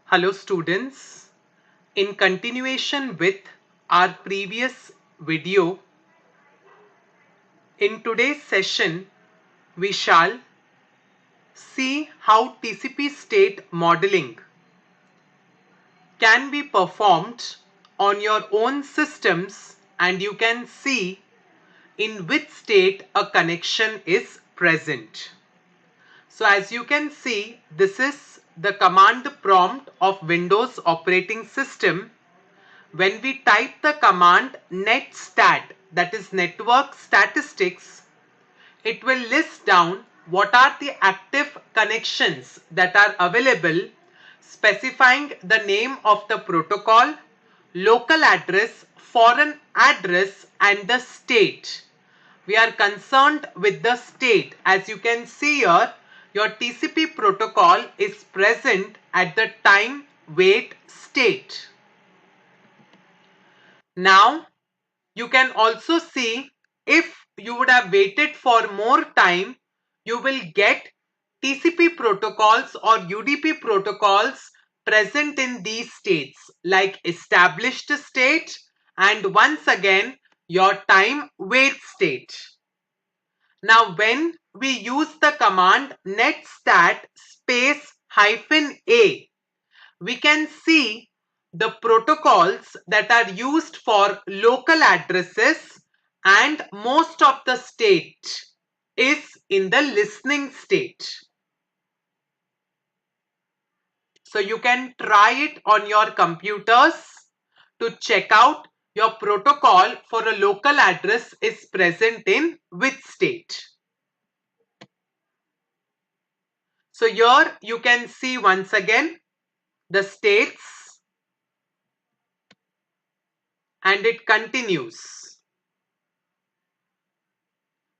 Hello students, in continuation with our previous video, in today's session we shall see how TCP state modeling can be performed on your own systems and you can see in which state a connection is present. So as you can see, this is the command prompt of Windows operating system. When we type the command netstat, that is network statistics, it will list down what are the active connections that are available, specifying the name of the protocol, local address, foreign address and the state. We are concerned with the state. As you can see here, your TCP protocol is present at the time wait state. Now you can also see if you would have waited for more time, you will get TCP protocols or UDP protocols present in these states like established state and once again your time wait state. Now when we use the command netstat space -a, we can see the protocols that are used for local addresses and most of the state is in the listening state. So you can try it on your computers to check out your protocol for a local address is present in which state. So here you can see once again the states and it continues.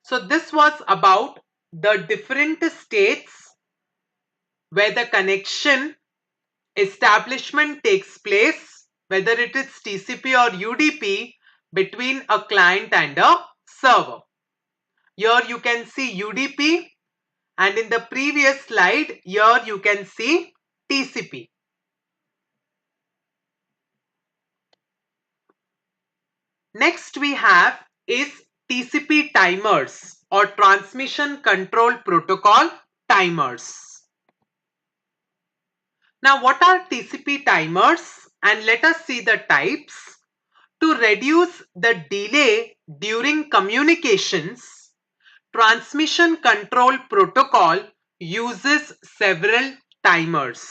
So this was about the different states where the connection establishment takes place, whether it is TCP or UDP between a client and a server. Here you can see UDP and in the previous slide here you can see TCP. Next we have is TCP timers or transmission control protocol timers. Now what are TCP timers and let us see the types. To reduce the delay during communications, transmission control protocol uses several timers.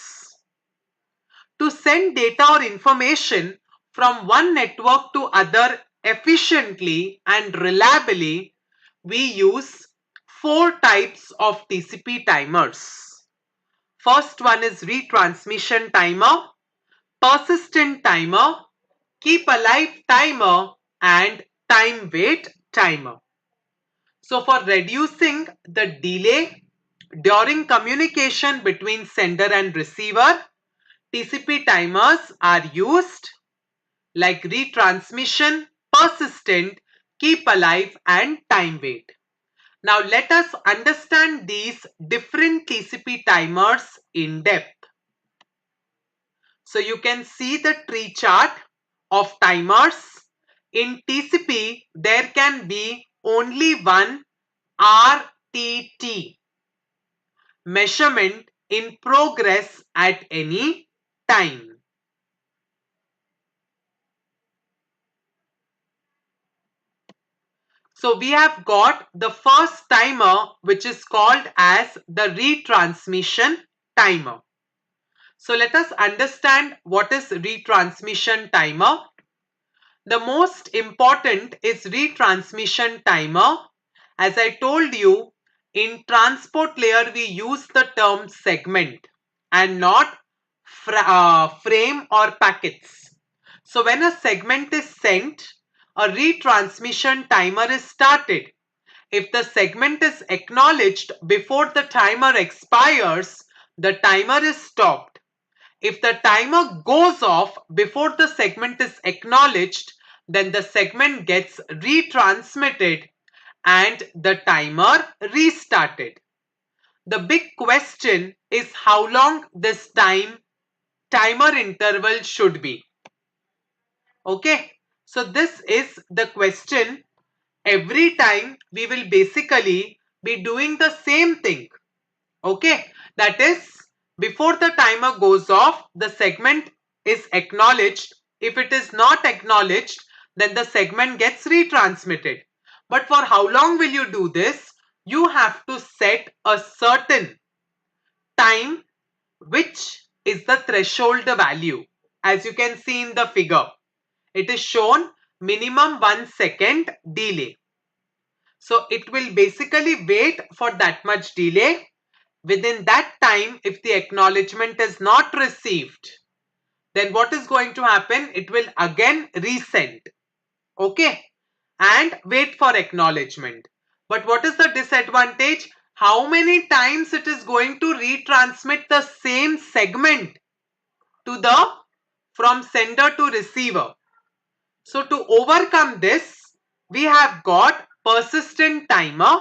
To send data or information from one network to other efficiently and reliably, we use 4 types of TCP timers. First one is retransmission timer, persistent timer, keep alive timer and time wait timer. So for reducing the delay during communication between sender and receiver, TCP timers are used like retransmission, persistent, keep alive and time wait. Now let us understand these different TCP timers in depth. So you can see the tree chart of timers. In TCP, there can be only one RTT, measurement in progress at any time. So we have got the first timer which is called as the retransmission timer. So let us understand what is retransmission timer. The most important is retransmission timer. As I told you, in transport layer we use the term segment and not frame or packets. So when a segment is sent, a retransmission timer is started. If the segment is acknowledged before the timer expires, the timer is stopped. If the timer goes off before the segment is acknowledged, then the segment gets retransmitted and the timer restarted. The big question is how long this time timer interval should be. Okay, so this is the question. Every time we will basically be doing the same thing. Okay, that is, before the timer goes off, the segment is acknowledged. If it is not acknowledged, then the segment gets retransmitted. But for how long will you do this? You have to set a certain time, which is the threshold value. As you can see in the figure, it is shown minimum 1 second delay. So it will basically wait for that much delay. Within that time, if the acknowledgement is not received, then what is going to happen? It will again resend. Okay, and wait for acknowledgement. But what is the disadvantage? How many times it is going to retransmit the same segment to the from sender to receiver. So to overcome this, we have got persistent timer.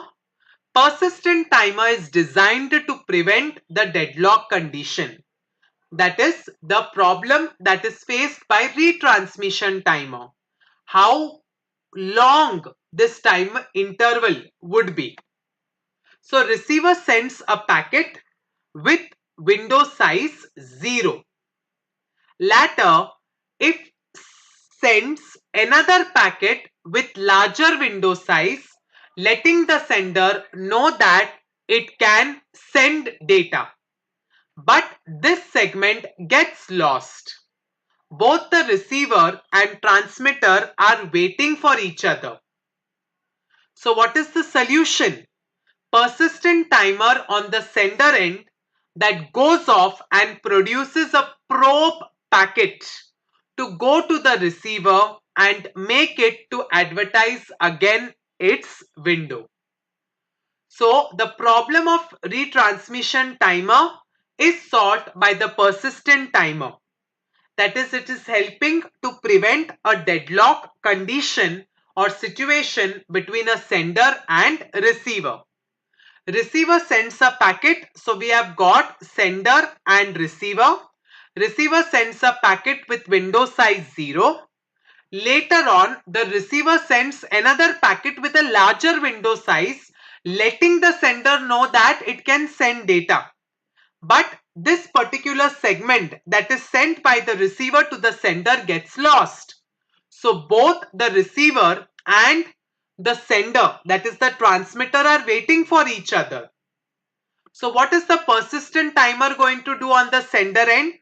Persistent timer is designed to prevent the deadlock condition. That is the problem that is faced by retransmission timer. How long this time interval would be. So receiver sends a packet with window size 0. Later, if sends another packet with larger window size, letting the sender know that it can send data. But this segment gets lost. Both the receiver and transmitter are waiting for each other. So what is the solution? Persistent timer on the sender end that goes off and produces a probe packet to go to the receiver and make it to advertise again its window. So the problem of retransmission timer is solved by the persistent timer. That is, it is helping to prevent a deadlock condition or situation between a sender and receiver. Receiver sends a packet, so we have got sender and receiver. Receiver sends a packet with window size 0. Later on, the receiver sends another packet with a larger window size, letting the sender know that it can send data. But this particular segment that is sent by the receiver to the sender gets lost. So both the receiver and the sender, that is the transmitter, are waiting for each other. So what is the persistent timer going to do on the sender end?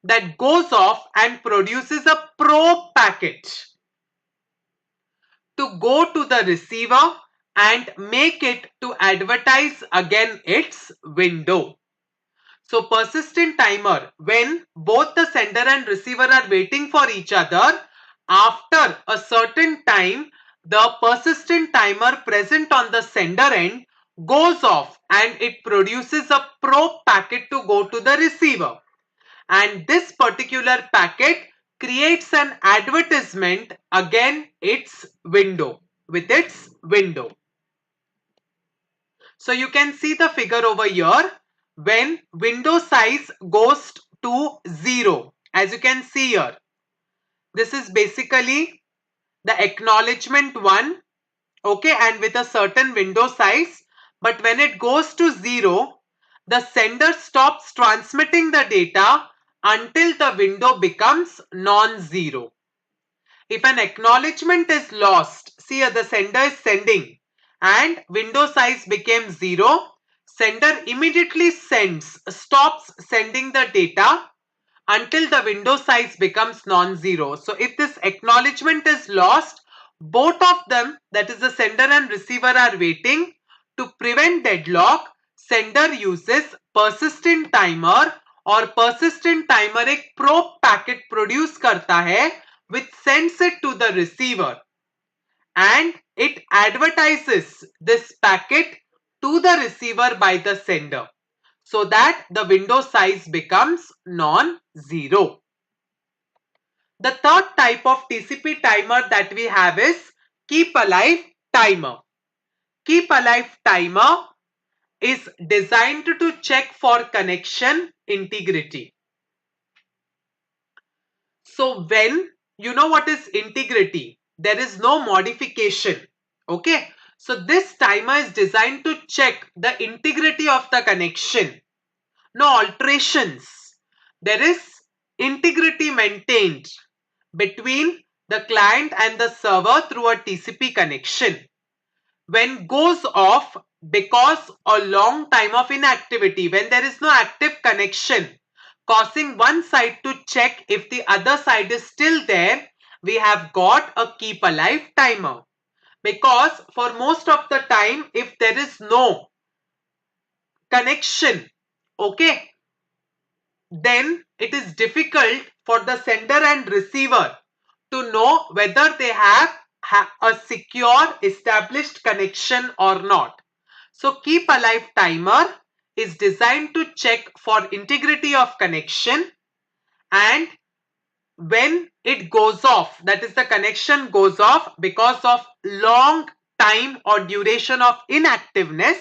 That goes off and produces a probe packet to go to the receiver and make it to advertise again its window. So persistent timer, when both the sender and receiver are waiting for each other, after a certain time, the persistent timer present on the sender end goes off and it produces a probe packet to go to the receiver. And this particular packet creates an advertisement again its window, with its window. So you can see the figure over here. When window size goes to 0, as you can see here, this is basically the acknowledgement 1, okay, and with a certain window size. But when it goes to 0, the sender stops transmitting the data until the window becomes non-zero. If an acknowledgement is lost, see here the sender is sending and window size became 0, sender immediately stops sending the data until the window size becomes non-zero. So if this acknowledgement is lost, both of them, that is the sender and receiver, are waiting. To prevent deadlock, sender uses persistent timer और persistent timer एक probe packet produce करता है which sends it to the receiver and it advertises this packet to the receiver by the sender so that the window size becomes non-zero. The third type of TCP timer that we have is keep alive timer. Keep alive timer is designed to check for connection integrity. So when you know what is integrity, there is no modification. Okay. So this timer is designed to check the integrity of the connection. No alterations. There is integrity maintained between the client and the server through a TCP connection. When goes off because a long time of inactivity, when there is no active connection, causing one side to check if the other side is still there, we have got a keep alive timer. Because for most of the time, if there is no connection, okay, then it is difficult for the sender and receiver to know whether they have a secure established connection or not. So keep alive timer is designed to check for integrity of connection, and when it goes off, that is the connection goes off because of long time or duration of inactiveness,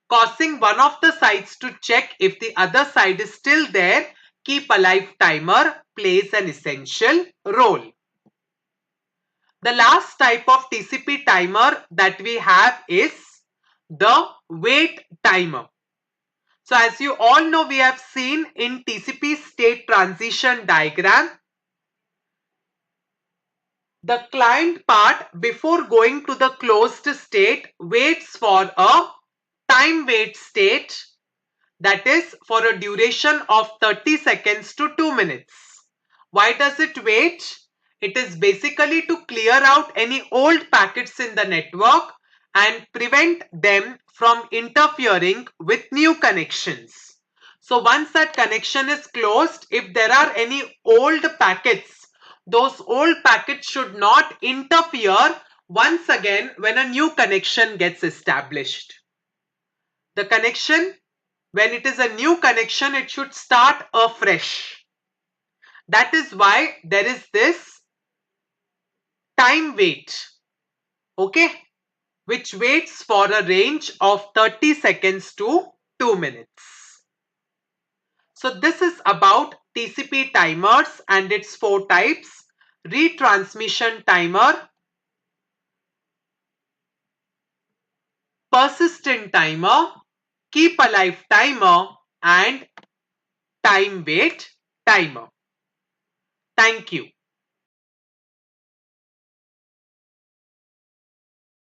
causing one of the sides to check if the other side is still there, keep alive timer plays an essential role. The last type of TCP timer that we have is the wait timer. So as you all know, we have seen in TCP state transition diagram, the client part before going to the closed state waits for a time wait state, that is for a duration of 30 seconds to 2 minutes. Why does it wait? It is basically to clear out any old packets in the network and prevent them from interfering with new connections. So once that connection is closed, if there are any old packets, those old packets should not interfere once again when a new connection gets established. The connection, when it is a new connection, it should start afresh. That is why there is this time wait, okay, which waits for a range of 30 seconds to 2 minutes. So this is about TCP timers and its 4 types: retransmission timer, persistent timer, keep alive timer, and time wait timer. Thank you.